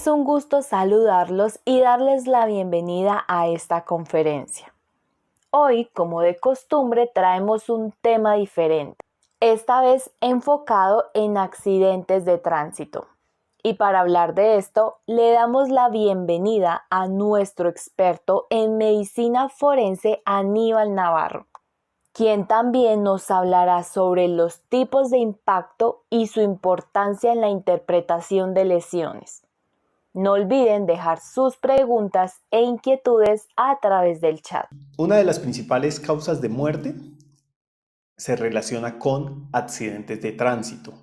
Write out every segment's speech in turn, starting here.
Es un gusto saludarlos y darles la bienvenida a esta conferencia. Hoy, como de costumbre, traemos un tema diferente, esta vez enfocado en accidentes de tránsito. Y para hablar de esto, le damos la bienvenida a nuestro experto en medicina forense, Aníbal Navarro, quien también nos hablará sobre los tipos de impacto y su importancia en la interpretación de lesiones. No olviden dejar sus preguntas e inquietudes a través del chat. Una de las principales causas de muerte se relaciona con accidentes de tránsito.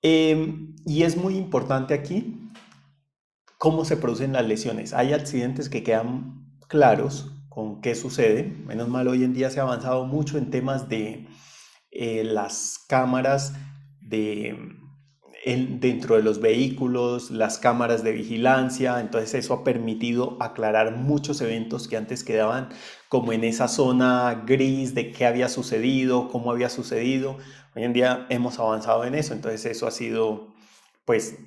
Y es muy importante aquí cómo se producen las lesiones. Hay accidentes que quedan claros con qué sucede. Menos mal, hoy en día se ha avanzado mucho en temas de las cámaras dentro de los vehículos, las cámaras de vigilancia. Entonces eso ha permitido aclarar muchos eventos que antes quedaban como en esa zona gris de qué había sucedido, cómo había sucedido. Hoy en día hemos avanzado en eso, entonces eso ha sido pues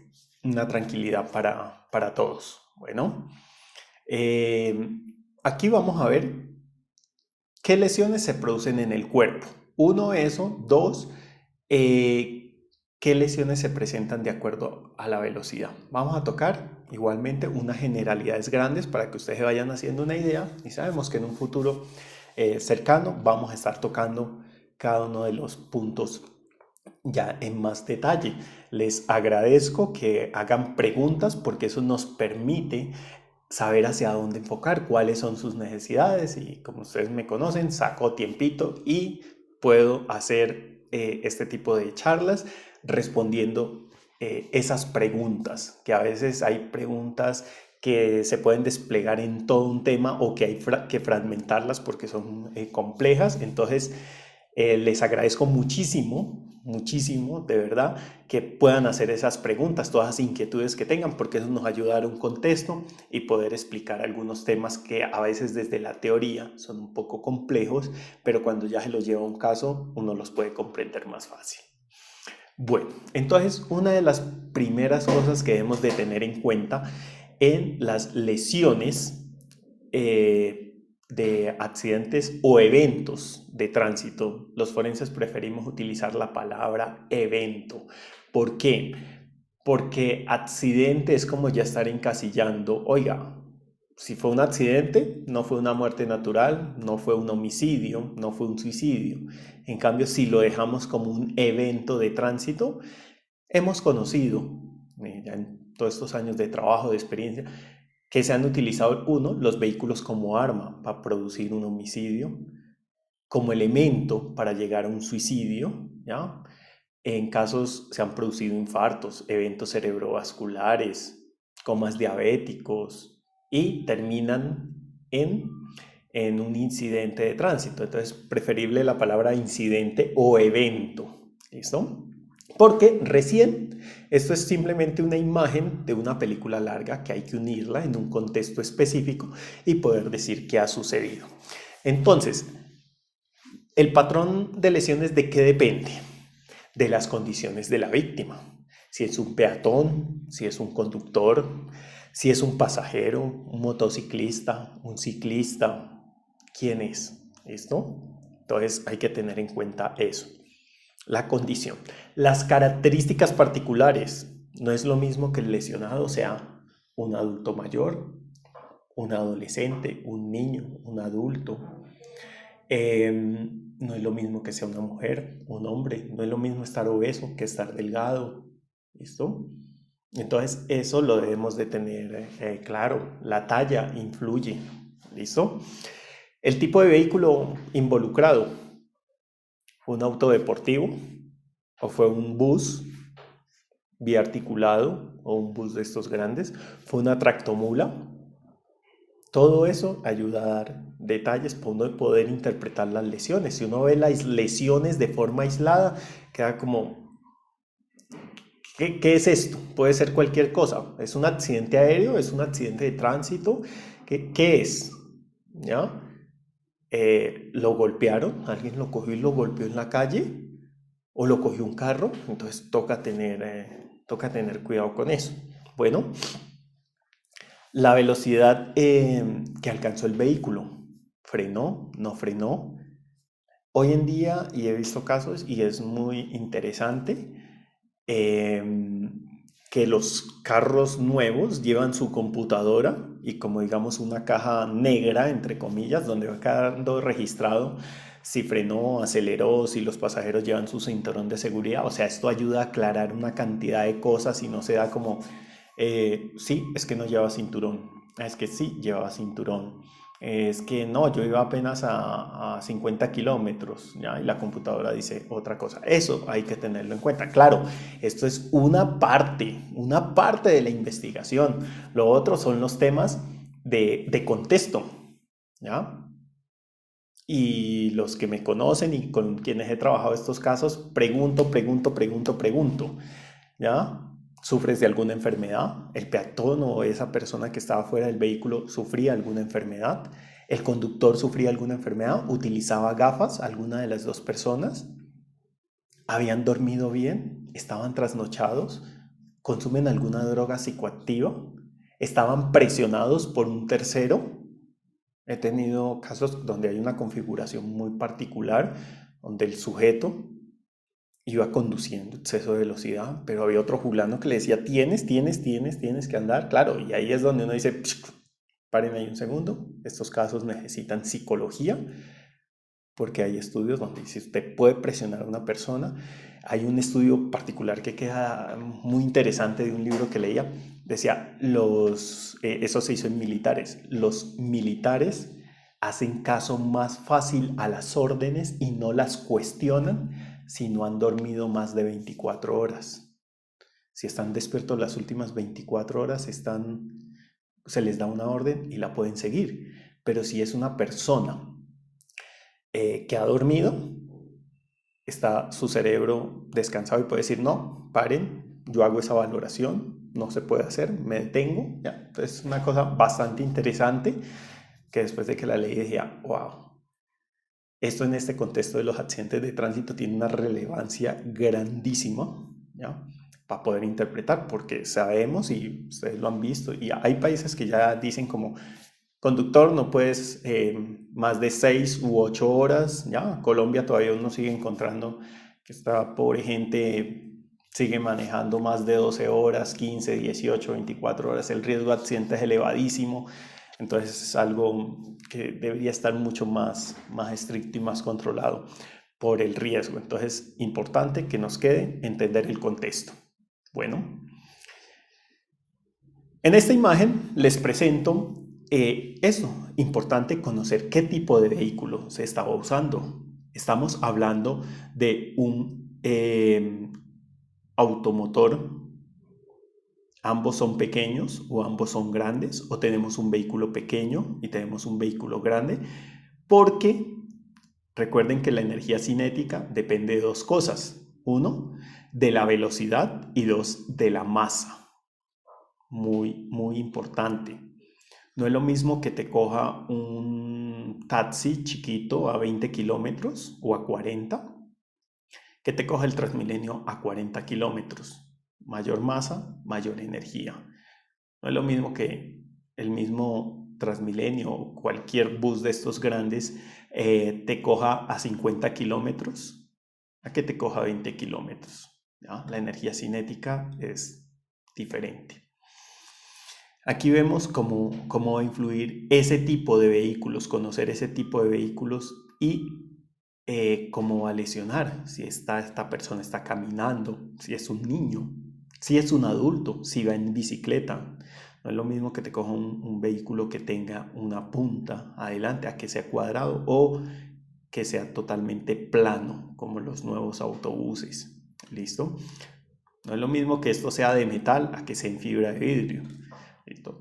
una tranquilidad para todos. Bueno, aquí vamos a ver qué lesiones se producen en el cuerpo. Uno, eso. Dos, qué lesiones se presentan de acuerdo a la velocidad. Vamos a tocar igualmente unas generalidades grandes para que ustedes vayan haciendo una idea, y sabemos que en un futuro cercano vamos a estar tocando cada uno de los puntos ya en más detalle. Les agradezco que hagan preguntas porque eso nos permite saber hacia dónde enfocar, cuáles son sus necesidades, y como ustedes me conocen, saco tiempito y puedo hacer este tipo de charlas respondiendo esas preguntas, que a veces hay preguntas que se pueden desplegar en todo un tema o que hay que fragmentarlas porque son complejas. Entonces les agradezco muchísimo, muchísimo, de verdad, que puedan hacer esas preguntas, todas las inquietudes que tengan, porque eso nos ayuda a dar un contexto y poder explicar algunos temas que a veces desde la teoría son un poco complejos, pero cuando ya se los lleva a un caso, uno los puede comprender más fácil. Bueno, entonces una de las primeras cosas que debemos de tener en cuenta en las lesiones de accidentes o eventos de tránsito, los forenses preferimos utilizar la palabra evento. ¿Por qué? Porque accidente es como ya estar encasillando, oiga, si fue un accidente, no fue una muerte natural, no fue un homicidio, no fue un suicidio. En cambio, si lo dejamos como un evento de tránsito, hemos conocido, ya en todos estos años de trabajo, de experiencia, que se han utilizado, uno, los vehículos como arma para producir un homicidio, como elemento para llegar a un suicidio, ¿ya? En casos se han producido infartos, eventos cerebrovasculares, comas diabéticos y terminan en un incidente de tránsito. Entonces, preferible la palabra incidente o evento, ¿listo? Porque recién, esto es simplemente una imagen de una película larga que hay que unirla en un contexto específico y poder decir qué ha sucedido. Entonces, el patrón de lesiones, ¿de qué depende? De las condiciones de la víctima. Si es un peatón, si es un conductor, si es un pasajero, un motociclista, un ciclista, ¿quién es? ¿Listo? Entonces hay que tener en cuenta eso. La condición. Las características particulares. No es lo mismo que el lesionado sea un adulto mayor, un adolescente, un niño, un adulto. No es lo mismo que sea una mujer, un hombre. No es lo mismo estar obeso que estar delgado. ¿Listo? Entonces eso lo debemos de tener claro. La talla influye. ¿Listo? El tipo de vehículo involucrado. ¿Un auto deportivo? ¿O fue un bus biarticulado o un bus de estos grandes? ¿Fue una tractomula? Todo eso ayuda a dar detalles para uno poder interpretar las lesiones. Si uno ve las lesiones de forma aislada, queda como, ¿qué es esto? Puede ser cualquier cosa. ¿Es un accidente aéreo? ¿Es un accidente de tránsito? ¿Qué es? ¿Ya? ¿Lo golpearon? ¿Alguien lo cogió y lo golpeó en la calle? ¿O lo cogió un carro? Entonces toca tener cuidado con eso. Bueno, la velocidad que alcanzó el vehículo, ¿frenó? ¿No frenó? Hoy en día, y he visto casos, y es muy interesante, que los carros nuevos llevan su computadora y como digamos una caja negra, entre comillas, donde va quedando registrado si frenó, aceleró, si los pasajeros llevan su cinturón de seguridad. O sea, esto ayuda a aclarar una cantidad de cosas y no se da como, sí, es que no lleva cinturón, es que sí, llevaba cinturón. Es que no, yo iba apenas a 50 kilómetros, ¿ya? Y la computadora dice otra cosa. Eso hay que tenerlo en cuenta. Claro, esto es una parte de la investigación. Lo otro son los temas de contexto, ¿ya? Y los que me conocen y con quienes he trabajado estos casos, pregunto, ¿ya? ¿Sufres de alguna enfermedad? ¿El peatón o esa persona que estaba fuera del vehículo sufría alguna enfermedad? ¿El conductor sufría alguna enfermedad? ¿Utilizaba gafas alguna de las dos personas? ¿Habían dormido bien? ¿Estaban trasnochados? ¿Consumen alguna droga psicoactiva? ¿Estaban presionados por un tercero? He tenido casos donde hay una configuración muy particular, donde el sujeto iba conduciendo exceso de velocidad, pero había otro fulano que le decía, tienes que andar. Claro, y ahí es donde uno dice, paren ahí un segundo, estos casos necesitan psicología, porque hay estudios donde si usted puede presionar a una persona. Hay un estudio particular que queda muy interesante de un libro que leía, decía, eso se hizo en militares, los militares hacen caso más fácil a las órdenes y no las cuestionan si no han dormido más de 24 horas. Si están despiertos las últimas 24 horas, se les da una orden y la pueden seguir. Pero si es una persona que ha dormido, está su cerebro descansado y puede decir, no, paren, yo hago esa valoración, no se puede hacer, me detengo. ¿Ya? Entonces es una cosa bastante interesante que después de que la leí decía, wow, esto en este contexto de los accidentes de tránsito tiene una relevancia grandísima, ¿ya? Para poder interpretar, porque sabemos y ustedes lo han visto, y hay países que ya dicen como, conductor, no puedes más de 6 u 8 horas, ¿ya? Colombia todavía uno sigue encontrando que esta pobre gente sigue manejando más de 12 horas, 15, 18, 24 horas, el riesgo de accidente es elevadísimo, entonces es algo que debería estar mucho más estricto y más controlado por el riesgo. Entonces, importante que nos quede entender el contexto. Bueno, en esta imagen les presento eso, importante conocer qué tipo de vehículo se estaba usando. Estamos hablando de un automotor, ambos son pequeños o ambos son grandes, o tenemos un vehículo pequeño y tenemos un vehículo grande, porque recuerden que la energía cinética depende de dos cosas. Uno, de la velocidad y dos, de la masa. Muy importante. No es lo mismo que te coja un taxi chiquito a 20 kilómetros o a 40, que te coja el Transmilenio a 40 kilómetros. Mayor masa, mayor energía. No es lo mismo que el mismo Transmilenio o cualquier bus de estos grandes te coja a 50 kilómetros a que te coja a 20 kilómetros. ¿Ya? La energía cinética es diferente. Aquí vemos cómo va a influir ese tipo de vehículos, conocer ese tipo de vehículos y cómo va a lesionar, si esta persona está caminando, si es un niño, si es un adulto, si va en bicicleta. No es lo mismo que te coja un vehículo que tenga una punta adelante a que sea cuadrado o que sea totalmente plano, como los nuevos autobuses. ¿Listo? No es lo mismo que esto sea de metal a que sea en fibra de vidrio.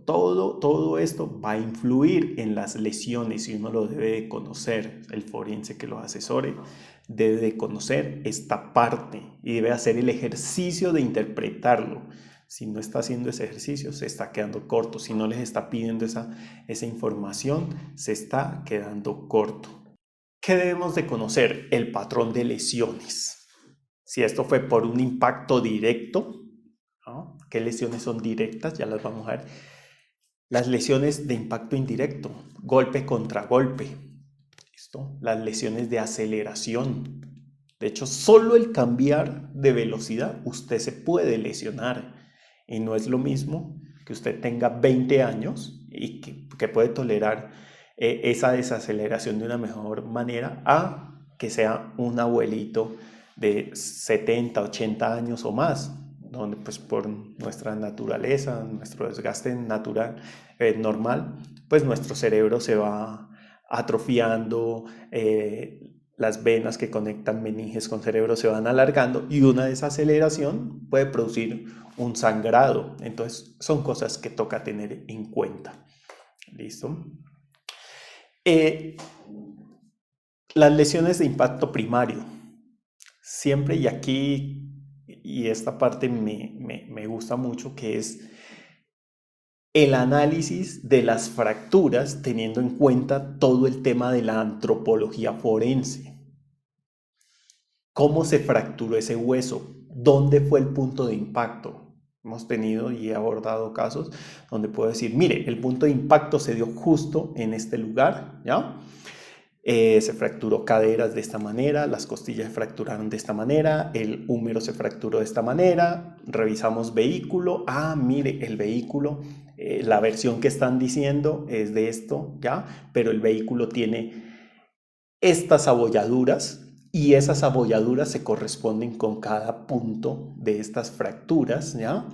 Todo esto va a influir en las lesiones y uno lo debe de conocer. El forense que lo asesore debe de conocer esta parte y debe hacer el ejercicio de interpretarlo. Si no está haciendo ese ejercicio, se está quedando corto. Si no les está pidiendo esa información, se está quedando corto. ¿Qué debemos de conocer? El patrón de lesiones. Si esto fue por un impacto directo, ¿no? ¿Qué lesiones son directas? Ya las vamos a ver. Las lesiones de impacto indirecto, golpe contra golpe. ¿Listo? Las lesiones de aceleración. De hecho, solo el cambiar de velocidad, usted se puede lesionar. Y no es lo mismo que usted tenga 20 años y que puede tolerar esa desaceleración de una mejor manera a que sea un abuelito de 70, 80 años o más, donde pues por nuestra naturaleza, nuestro desgaste natural, normal, pues nuestro cerebro se va atrofiando, las venas que conectan meninges con cerebro se van alargando y una desaceleración puede producir un sangrado. Entonces son cosas que toca tener en cuenta. ¿Listo? Las lesiones de impacto primario. Siempre, y aquí, y esta parte me gusta mucho, que es el análisis de las fracturas teniendo en cuenta todo el tema de la antropología forense. ¿Cómo se fracturó ese hueso? ¿Dónde fue el punto de impacto? Hemos tenido y he abordado casos donde puedo decir, mire, el punto de impacto se dio justo en este lugar, ¿ya? Se fracturó caderas de esta manera, las costillas se fracturaron de esta manera, el húmero se fracturó de esta manera, revisamos vehículo, mire, el vehículo, la versión que están diciendo es de esto, ¿ya? Pero el vehículo tiene estas abolladuras y esas abolladuras se corresponden con cada punto de estas fracturas, ¿ya?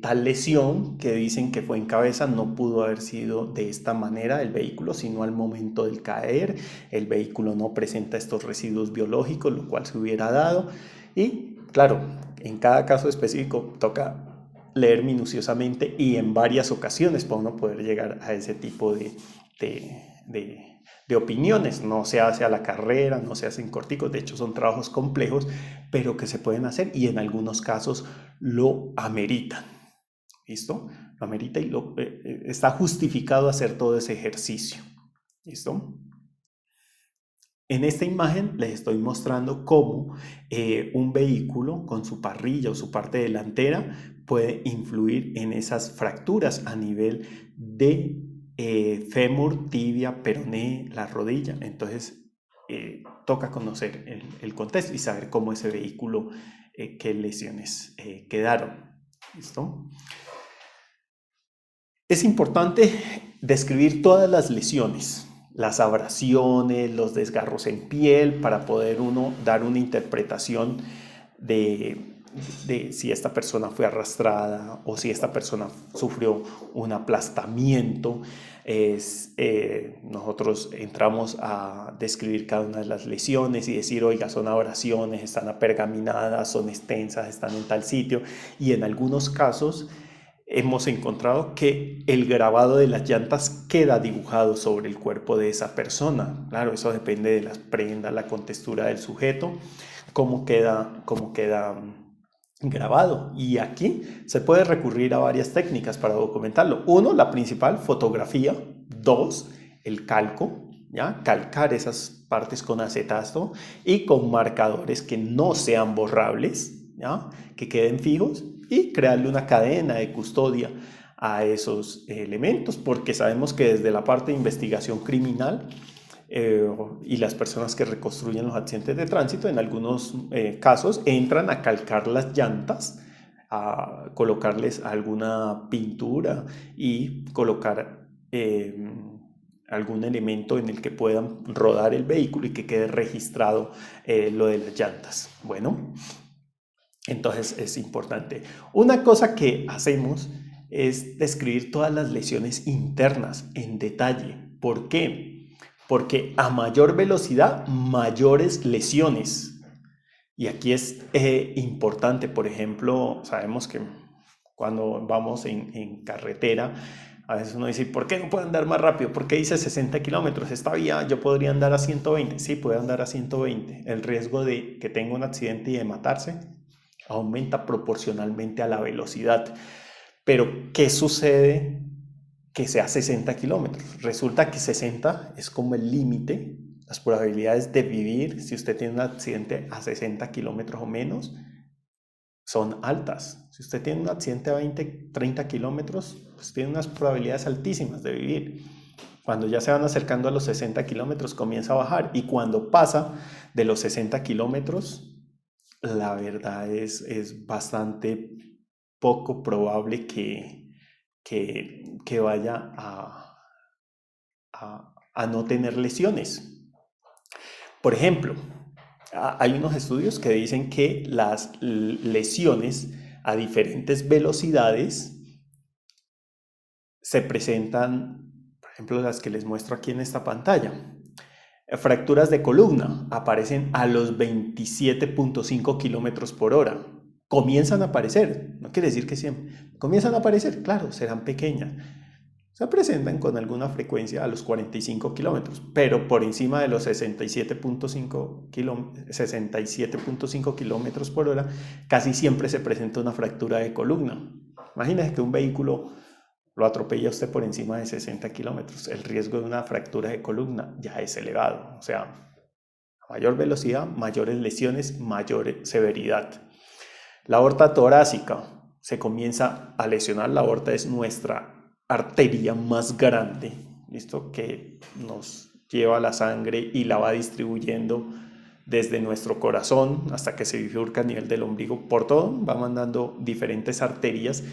Tal lesión que dicen que fue en cabeza no pudo haber sido de esta manera el vehículo, sino al momento del caer. El vehículo no presenta estos residuos biológicos, lo cual se hubiera dado. Y claro, en cada caso específico toca leer minuciosamente y en varias ocasiones para uno poder llegar a ese tipo de opiniones. No se hace a la carrera, no se hacen corticos, de hecho son trabajos complejos, pero que se pueden hacer y en algunos casos lo ameritan. ¿Listo? Lo amerita y está justificado hacer todo ese ejercicio. ¿Listo? En esta imagen les estoy mostrando cómo un vehículo con su parrilla o su parte delantera puede influir en esas fracturas a nivel de fémur, tibia, peroné, la rodilla. Entonces toca conocer el contexto y saber cómo ese vehículo, qué lesiones quedaron. ¿Listo? Es importante describir todas las lesiones, las abrasiones, los desgarros en piel, para poder uno dar una interpretación de si esta persona fue arrastrada o si esta persona sufrió un aplastamiento. Nosotros entramos a describir cada una de las lesiones y decir, oiga, son abrasiones, están apergaminadas, son extensas, están en tal sitio, y en algunos casos hemos encontrado que el grabado de las llantas queda dibujado sobre el cuerpo de esa persona. Claro, eso depende de las prendas, la contextura del sujeto, cómo queda grabado. Y aquí se puede recurrir a varias técnicas para documentarlo. Uno, la principal, fotografía. Dos, el calco, ¿ya? Calcar esas partes con acetato y con marcadores que no sean borrables, ¿ya? Que queden fijos, y crearle una cadena de custodia a esos elementos, porque sabemos que desde la parte de investigación criminal y las personas que reconstruyen los accidentes de tránsito, en algunos casos entran a calcar las llantas, a colocarles alguna pintura y colocar algún elemento en el que puedan rodar el vehículo y que quede registrado lo de las llantas. Bueno, entonces es importante. Una cosa que hacemos es describir todas las lesiones internas en detalle. ¿Por qué? Porque a mayor velocidad, mayores lesiones. Y aquí es importante, por ejemplo, sabemos que cuando vamos en carretera, a veces uno dice, ¿por qué no puedo andar más rápido? ¿Por qué dice 60 kilómetros? Esta vía yo podría andar a 120. Sí, puede andar a 120. El riesgo de que tenga un accidente y de matarse aumenta proporcionalmente a la velocidad. Pero, ¿qué sucede que sea 60 kilómetros? Resulta que 60 es como el límite. Las probabilidades de vivir, si usted tiene un accidente a 60 kilómetros o menos, son altas. Si usted tiene un accidente a 20, 30 kilómetros, pues tiene unas probabilidades altísimas de vivir. Cuando ya se van acercando a los 60 kilómetros, comienza a bajar. Y cuando pasa de los 60 kilómetros, la verdad es bastante poco probable que vaya a no tener lesiones. Por ejemplo, hay unos estudios que dicen que las lesiones a diferentes velocidades se presentan, por ejemplo, las que les muestro aquí en esta pantalla. Fracturas de columna aparecen a los 27.5 kilómetros por hora. Comienzan a aparecer, no quiere decir que siempre. Comienzan a aparecer, claro, serán pequeñas. Se presentan con alguna frecuencia a los 45 kilómetros, pero por encima de los 67.5 kilómetros por hora, casi siempre se presenta una fractura de columna. Imagínese que un vehículo lo atropella usted por encima de 60 kilómetros. El riesgo de una fractura de columna ya es elevado. O sea, a mayor velocidad, mayores lesiones, mayor severidad. La aorta torácica se comienza a lesionar. La aorta es nuestra arteria más grande, ¿listo? Que nos lleva la sangre y la va distribuyendo desde nuestro corazón hasta que se bifurca a nivel del ombligo. Por todo va mandando diferentes arterias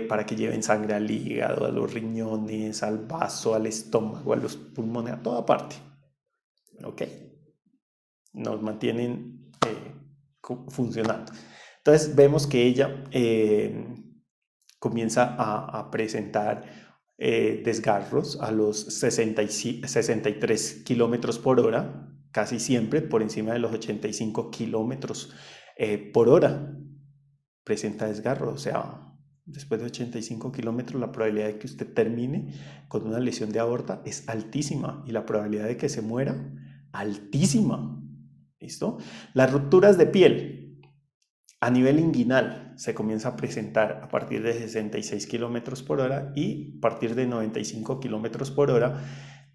para que lleven sangre al hígado, a los riñones, al vaso, al estómago, a los pulmones, a toda parte. ¿Ok? Nos mantienen funcionando. Entonces vemos que ella comienza a presentar desgarros a los 63 kilómetros por hora, casi siempre por encima de los 85 kilómetros por hora. Presenta desgarro, o sea, después de 85 kilómetros la probabilidad de que usted termine con una lesión de aorta es altísima y la probabilidad de que se muera, altísima. ¿Listo? Las rupturas de piel a nivel inguinal se comienza a presentar a partir de 66 kilómetros por hora y a partir de 95 kilómetros por hora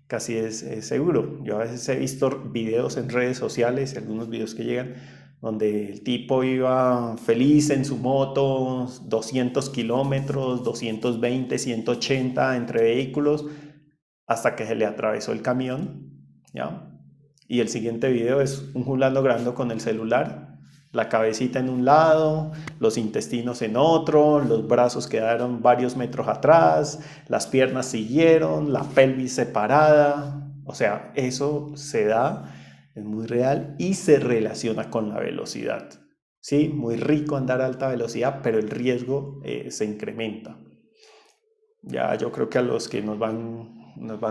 casi es seguro. Yo a veces he visto videos en redes sociales, algunos videos que llegan, donde el tipo iba feliz en su moto, 200 kilómetros, 220, 180 entre vehículos, hasta que se le atravesó el camión, ¿ya? Y el siguiente video es un fulano grabando con el celular, la cabecita en un lado, los intestinos en otro, los brazos quedaron varios metros atrás, las piernas siguieron, la pelvis separada. O sea, eso se da, es muy real y se relaciona con la velocidad. Sí, muy rico andar a alta velocidad, pero el riesgo se incrementa. Ya yo creo que a los que nos van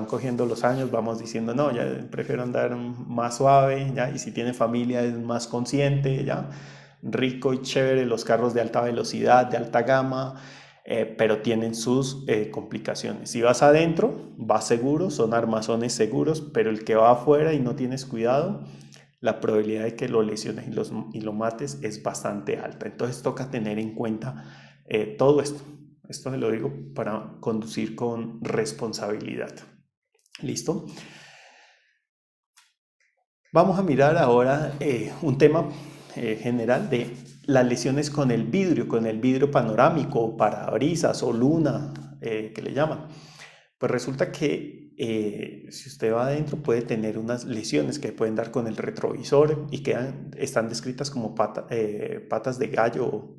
cogiendo los años vamos diciendo, no, ya prefiero andar más suave, ya, y si tiene familia es más consciente, ya, rico y chévere los carros de alta velocidad, de alta gama, pero tienen sus complicaciones. Si vas adentro, vas seguro, son armazones seguros, pero el que va afuera y no tienes cuidado, la probabilidad de que lo lesiones y lo mates es bastante alta. Entonces toca tener en cuenta todo esto. Esto se lo digo para conducir con responsabilidad. ¿Listo? Vamos a mirar ahora un tema general de las lesiones con el vidrio panorámico, parabrisas o luna, que le llaman. Pues resulta que si usted va adentro puede tener unas lesiones que pueden dar con el retrovisor y están descritas como patas de gallo,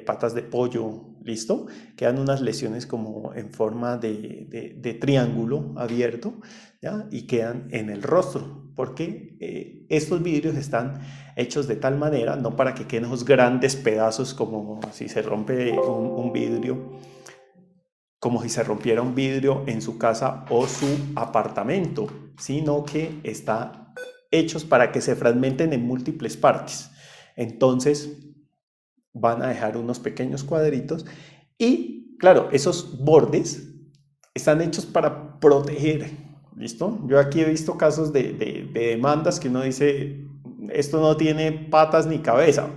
patas de pollo, ¿listo? Quedan unas lesiones como en forma de triángulo abierto, ¿ya? Y quedan en el rostro, porque estos vidrios están hechos de tal manera, no para que queden esos grandes pedazos como si se rompe un vidrio, como si se rompiera un vidrio en su casa o su apartamento, sino que están hechos para que se fragmenten en múltiples partes. Entonces van a dejar unos pequeños cuadritos y, claro, esos bordes están hechos para proteger, ¿listo? Yo aquí he visto casos de demandas que uno dice, esto no tiene patas ni cabeza,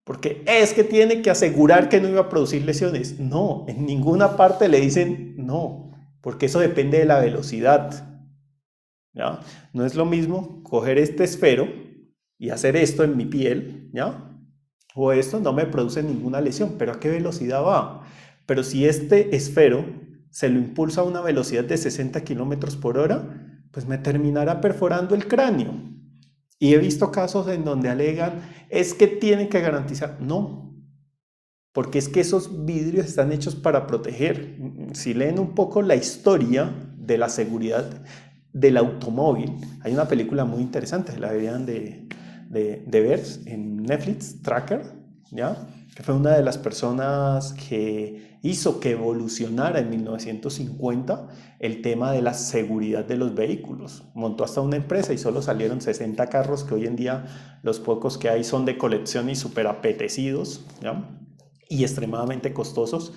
porque es que tiene que asegurar que no iba a producir lesiones. No, en ninguna parte le dicen no, porque eso depende de la velocidad, ¿ya? No es lo mismo coger este esfero y hacer esto en mi piel, ¿ya? o esto no me produce ninguna lesión, pero ¿a qué velocidad va? Pero si este esfero se lo impulsa a una velocidad de 60 kilómetros por hora, pues me terminará perforando el cráneo. Y he visto casos en donde alegan, es que tienen que garantizar. No, porque es que esos vidrios están hechos para proteger. Si leen un poco la historia de la seguridad del automóvil, hay una película muy interesante, la deberían de ver en Netflix, Tracker, ¿ya? Que fue una de las personas que hizo que evolucionara en 1950 el tema de la seguridad de los vehículos. Montó hasta una empresa y solo salieron 60 carros que hoy en día los pocos que hay son de colección y súper apetecidos, ¿ya? Y extremadamente costosos,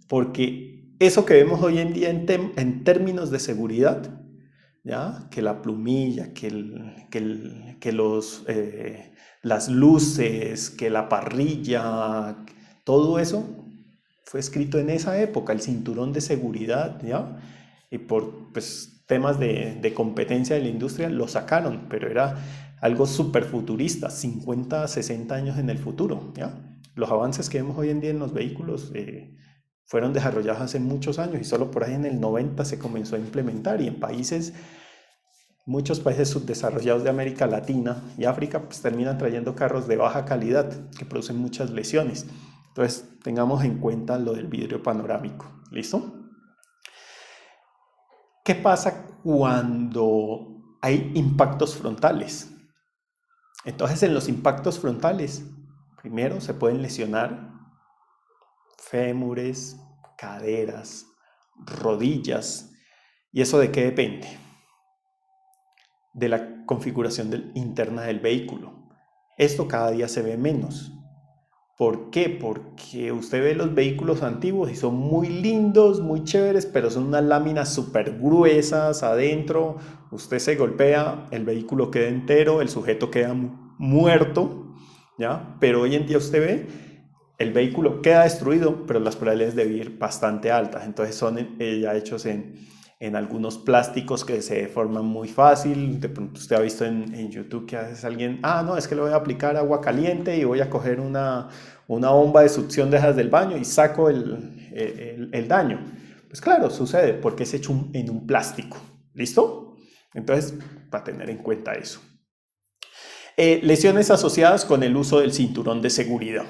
porque eso que vemos hoy en día en términos de seguridad, ¿ya? Que la plumilla, las luces, que la parrilla, todo eso fue escrito en esa época, el cinturón de seguridad, ¿ya? Y por pues, temas de competencia de la industria lo sacaron, pero era algo súper futurista, 50, 60 años en el futuro, ¿ya? Los avances que vemos hoy en día en los vehículos fueron desarrollados hace muchos años y solo por ahí en el 90 se comenzó a implementar, y en muchos países subdesarrollados de América Latina y África pues terminan trayendo carros de baja calidad que producen muchas lesiones. Entonces tengamos en cuenta lo del vidrio panorámico. ¿Listo? ¿Qué pasa cuando hay impactos frontales? Entonces en los impactos frontales, primero se pueden lesionar fémures, caderas, rodillas. ¿Y eso de qué depende? De la configuración interna del vehículo. Esto cada día se ve menos. ¿Por qué? Porque usted ve los vehículos antiguos y son muy lindos, muy chéveres, pero son unas láminas súper gruesas adentro. Usted se golpea, el vehículo queda entero, el sujeto queda muerto, ¿ya? Pero hoy en día usted ve, el vehículo queda destruido, pero las probabilidades de vivir bastante altas. Entonces son ya hechos en algunos plásticos que se deforman muy fácil. De pronto usted ha visto en YouTube que a veces alguien, no, es que le voy a aplicar agua caliente y voy a coger una bomba de succión de esas del baño y saco el daño. Pues claro, sucede porque es hecho en un plástico. ¿Listo? Entonces, para tener en cuenta eso. Lesiones asociadas con el uso del cinturón de seguridad.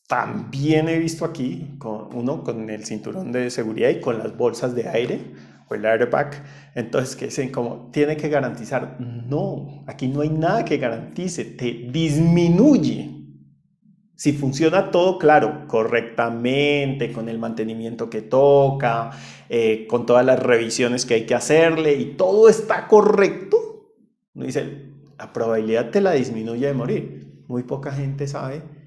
También he visto aquí con el cinturón de seguridad y con las bolsas de aire o el airbag. Entonces, que dicen como, tiene que garantizar. No, aquí no hay nada que garantice, te disminuye. Si funciona todo, claro, correctamente, con el mantenimiento que toca, con todas las revisiones que hay que hacerle y todo está correcto, uno dice, la probabilidad te la disminuye de morir. Muy poca gente sabe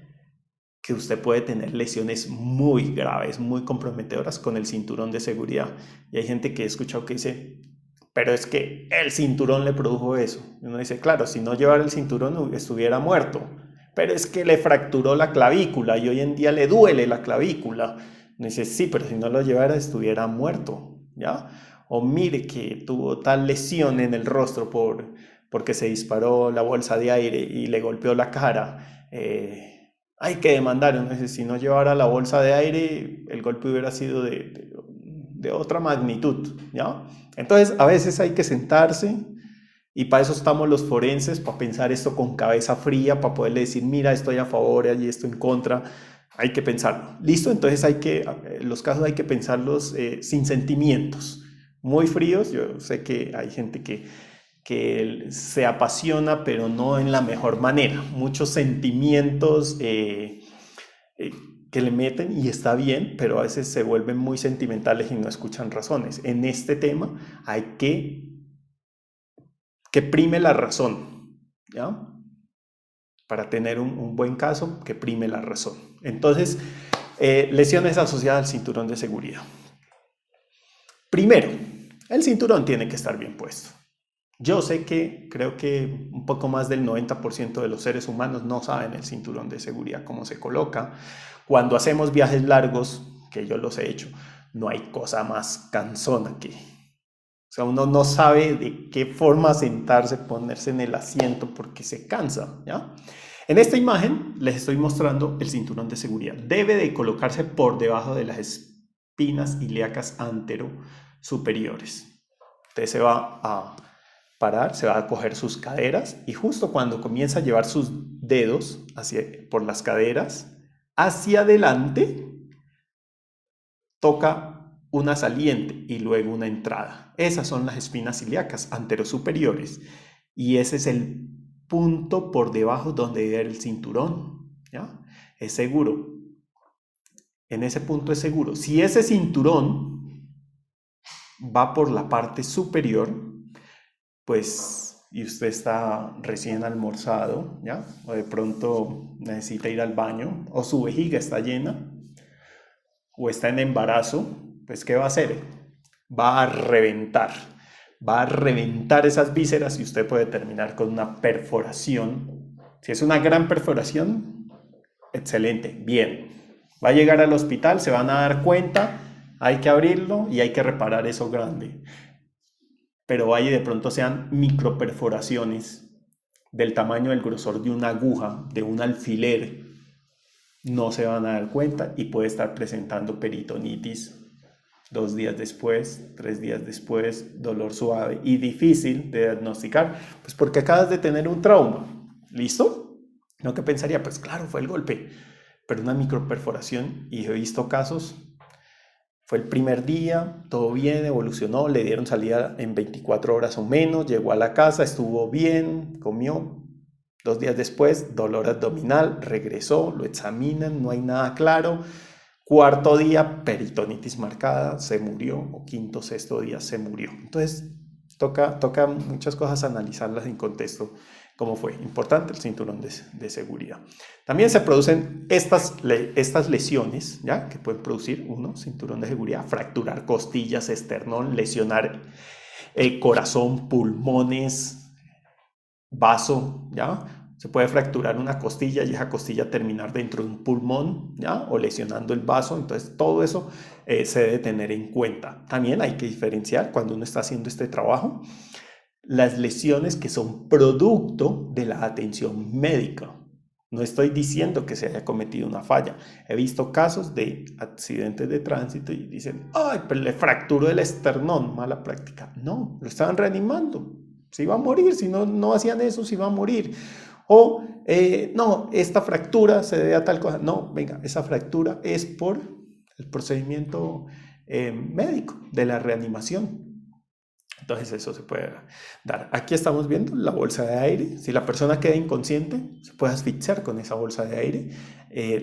que usted puede tener lesiones muy graves, muy comprometedoras con el cinturón de seguridad. Y hay gente que he escuchado que dice, pero es que el cinturón le produjo eso. Y uno dice, claro, si no llevara el cinturón estuviera muerto. Pero es que le fracturó la clavícula y hoy en día le duele la clavícula. Uno dice, sí, pero si no lo llevara estuviera muerto, ¿ya? O mire que tuvo tal lesión en el rostro porque se disparó la bolsa de aire y le golpeó la cara. Hay que demandar. Entonces, si no llevara la bolsa de aire, el golpe hubiera sido de otra magnitud, ¿ya? Entonces, a veces hay que sentarse, y para eso estamos los forenses, para pensar esto con cabeza fría, para poderle decir, mira, estoy a favor y esto en contra. Hay que pensarlo. ¿Listo? Entonces los casos hay que pensarlos sin sentimientos, muy fríos. Yo sé que hay gente que se apasiona, pero no en la mejor manera. Muchos sentimientos que le meten, y está bien, pero a veces se vuelven muy sentimentales y no escuchan razones. En este tema hay que prime la razón, ¿ya? Para tener un buen caso, que prime la razón. Entonces, lesiones asociadas al cinturón de seguridad. Primero, el cinturón tiene que estar bien puesto. Yo sé que creo que un poco más del 90% de los seres humanos no saben el cinturón de seguridad, cómo se coloca. Cuando hacemos viajes largos, que yo los he hecho, no hay cosa más cansona que... O sea, uno no sabe de qué forma sentarse, ponerse en el asiento porque se cansa, ¿ya? En esta imagen les estoy mostrando el cinturón de seguridad. Debe de colocarse por debajo de las espinas ilíacas antero superiores. Usted se va a parar, se va a coger sus caderas y justo cuando comienza a llevar sus dedos por las caderas hacia adelante, toca una saliente y luego una entrada. Esas son las espinas ilíacas anterosuperiores y ese es el punto por debajo donde debe ir el cinturón, ¿ya? Es seguro. En ese punto es seguro. Si ese cinturón va por la parte superior, pues, y usted está recién almorzado, ¿ya? O de pronto necesita ir al baño, o su vejiga está llena, o está en embarazo, pues, ¿qué va a hacer? Va a reventar esas vísceras y usted puede terminar con una perforación. Si es una gran perforación, excelente, bien. Va a llegar al hospital, se van a dar cuenta, hay que abrirlo y hay que reparar eso grande. Pero vaya de pronto sean microperforaciones del tamaño del grosor de una aguja, de un alfiler, no se van a dar cuenta y puede estar presentando peritonitis 2 días después, 3 días después, dolor suave y difícil de diagnosticar, pues porque acabas de tener un trauma. ¿Listo? ¿No? ¿Qué pensaría? Pues claro, fue el golpe, pero una microperforación, y he visto casos, fue el primer día, todo bien, evolucionó, le dieron salida en 24 horas o menos, llegó a la casa, estuvo bien, comió. 2 días después, dolor abdominal, regresó, lo examinan, no hay nada claro. 4.º día, peritonitis marcada, se murió, o 5.º, 6.º día se murió. Entonces, toca muchas cosas analizarlas en contexto, cómo fue. Importante el cinturón de seguridad. También se producen estas lesiones, ¿ya? Que pueden producir, cinturón de seguridad, fracturar costillas, esternón, lesionar corazón, pulmones, vaso, ¿ya? Se puede fracturar una costilla y esa costilla terminar dentro de un pulmón, ¿ya? O lesionando el vaso. Entonces todo eso se debe tener en cuenta. También hay que diferenciar cuando uno está haciendo este trabajo las lesiones que son producto de la atención médica. No estoy diciendo que se haya cometido una falla. He visto casos de accidentes de tránsito y dicen, ay, pero le fracturó el esternón, mala práctica. No, lo estaban reanimando. Se iba a morir, si no hacían eso, se iba a morir. O, no, esta fractura se debe a tal cosa. No, venga, esa fractura es por el procedimiento médico de la reanimación. Entonces eso se puede dar. Aquí estamos viendo la bolsa de aire. Si la persona queda inconsciente, se puede asfixiar con esa bolsa de aire.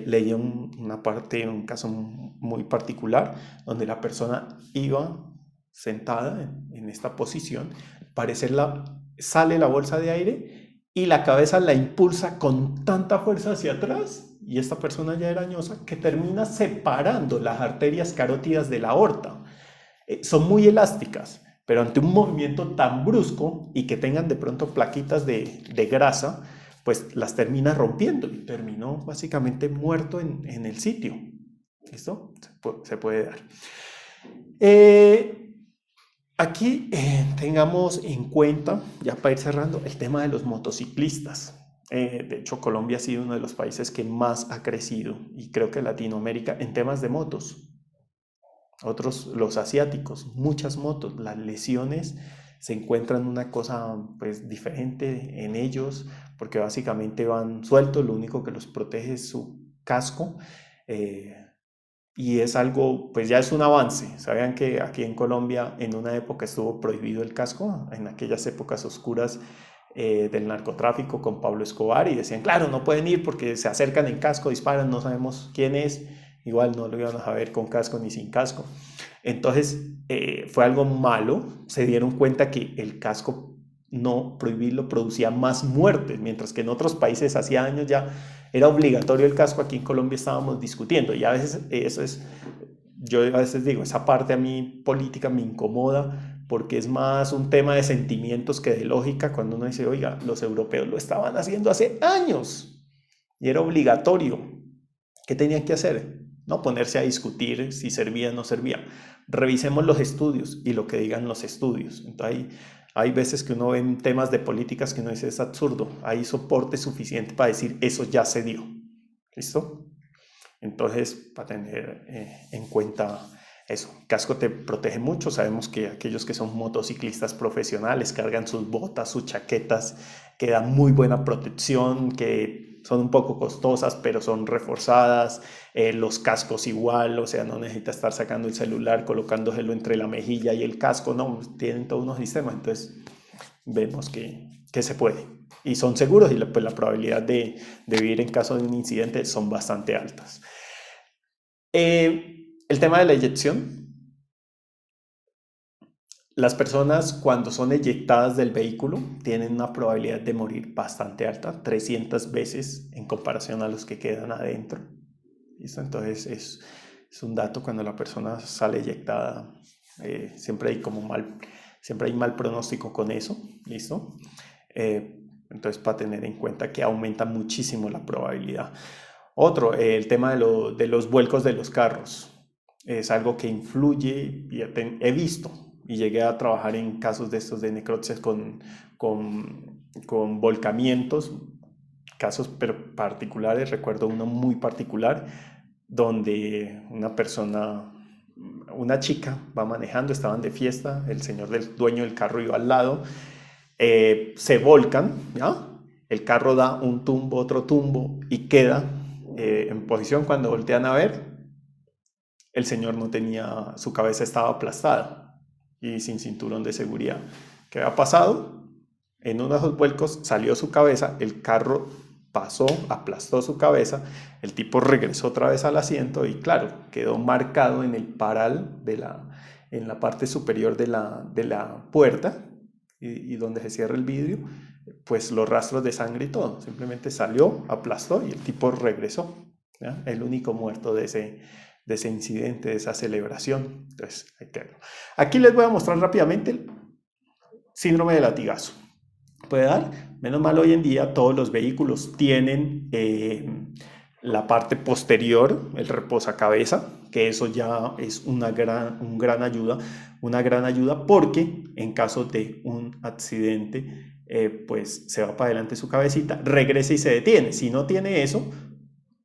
Leí un caso muy particular, donde la persona iba sentada en esta posición, sale la bolsa de aire y la cabeza la impulsa con tanta fuerza hacia atrás, y esta persona ya era añosa, que termina separando las arterias carótidas de la aorta. Son muy elásticas, pero ante un movimiento tan brusco y que tengan de pronto plaquitas de grasa, pues las termina rompiendo y terminó básicamente muerto en el sitio. ¿Listo? Se puede dar. Aquí tengamos en cuenta, ya para ir cerrando, el tema de los motociclistas. De hecho, Colombia ha sido uno de los países que más ha crecido, y creo que Latinoamérica, en temas de motos. Otros, los asiáticos, muchas motos. Las lesiones se encuentran una cosa pues diferente en ellos, porque básicamente van sueltos, lo único que los protege es su casco, y es algo, pues ya es un avance. Sabían que aquí en Colombia en una época estuvo prohibido el casco, en aquellas épocas oscuras del narcotráfico con Pablo Escobar, y decían, claro, no pueden ir porque se acercan en casco, disparan, no sabemos quién es. Igual no lo iban a saber con casco ni sin casco. Entonces fue algo malo. Se dieron cuenta que el casco, no prohibirlo, producía más muertes, mientras que en otros países hacía años ya era obligatorio el casco. Aquí en Colombia estábamos discutiendo, y a veces yo a veces digo, esa parte a mí política me incomoda, porque es más un tema de sentimientos que de lógica, cuando uno dice, oiga, los europeos lo estaban haciendo hace años y era obligatorio. ¿Qué tenían que hacer? No ponerse a discutir si servía o no servía. Revisemos los estudios y lo que digan los estudios. Entonces Hay veces que uno ve en temas de políticas que uno dice es absurdo, hay soporte suficiente para decir eso ya se dio. ¿Listo? Entonces, para tener en cuenta eso, el casco te protege mucho. Sabemos que aquellos que son motociclistas profesionales cargan sus botas, sus chaquetas, que dan muy buena protección, que son un poco costosas, pero son reforzadas. Los cascos igual, o sea, no necesita estar sacando el celular, colocándoselo entre la mejilla y el casco, no, tienen todos unos sistemas. Entonces, vemos que se puede. Y son seguros y pues la probabilidad de vivir en caso de un incidente son bastante altas. El tema de la eyección. Las personas cuando son eyectadas del vehículo tienen una probabilidad de morir bastante alta, 300 veces en comparación a los que quedan adentro. ¿Listo? Entonces es un dato cuando la persona sale eyectada, siempre hay mal pronóstico con eso. ¿Listo? Entonces para tener en cuenta que aumenta muchísimo la probabilidad. Otro, el tema de los vuelcos de los carros. Es algo que influye y he visto y llegué a trabajar en casos de estos de necropsias con volcamientos, casos pero particulares. Recuerdo uno muy particular donde una chica va manejando, estaban de fiesta, el señor del dueño del carro iba al lado, se volcan, ¿ya? El carro da un tumbo, otro tumbo y queda en posición. Cuando voltean a ver, el señor no tenía, su cabeza estaba aplastada y sin cinturón de seguridad. ¿Qué había pasado? En uno de esos vuelcos salió su cabeza, el carro pasó, aplastó su cabeza, el tipo regresó otra vez al asiento y claro, quedó marcado en el paral en la parte superior de la puerta y donde se cierra el vidrio, pues los rastros de sangre y todo. Simplemente salió, aplastó y el tipo regresó, ¿ya? El único muerto de ese incidente, de esa celebración. Entonces, aquí les voy a mostrar rápidamente el síndrome de latigazo. Puede dar, menos mal hoy en día todos los vehículos tienen la parte posterior, el reposacabeza, que eso ya es una gran ayuda porque en caso de un accidente, pues se va para adelante su cabecita, regresa y se detiene. Si no tiene eso,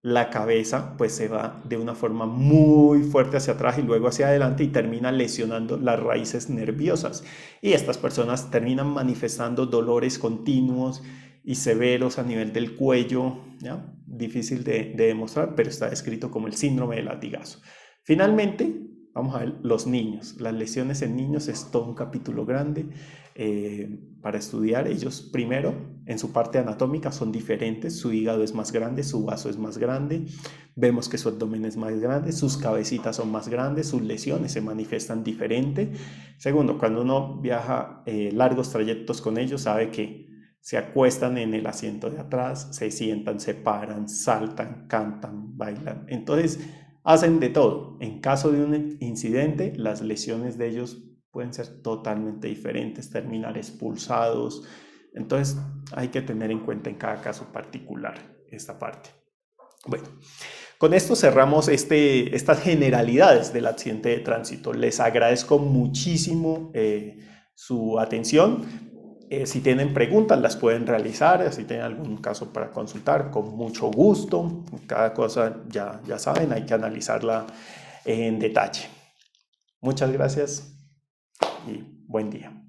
la cabeza pues se va de una forma muy fuerte hacia atrás y luego hacia adelante y termina lesionando las raíces nerviosas. Y estas personas terminan manifestando dolores continuos y severos a nivel del cuello, ¿ya? Difícil de demostrar, pero está descrito como el síndrome de latigazo. Finalmente, vamos a ver los niños. Las lesiones en niños es todo un capítulo grande para estudiar. Ellos primero, en su parte anatómica, son diferentes. Su hígado es más grande, su vaso es más grande. Vemos que su abdomen es más grande, sus cabecitas son más grandes, sus lesiones se manifiestan diferente. Segundo, cuando uno viaja largos trayectos con ellos, sabe que se acuestan en el asiento de atrás, se sientan, se paran, saltan, cantan, bailan. Entonces, hacen de todo. En caso de un incidente, las lesiones de ellos pueden ser totalmente diferentes, terminar expulsados. Entonces, hay que tener en cuenta en cada caso particular esta parte. Bueno, con esto cerramos estas generalidades del accidente de tránsito. Les agradezco muchísimo su atención. Si tienen preguntas, las pueden realizar. Si tienen algún caso para consultar, con mucho gusto. Cada cosa, ya saben, hay que analizarla en detalle. Muchas gracias y buen día.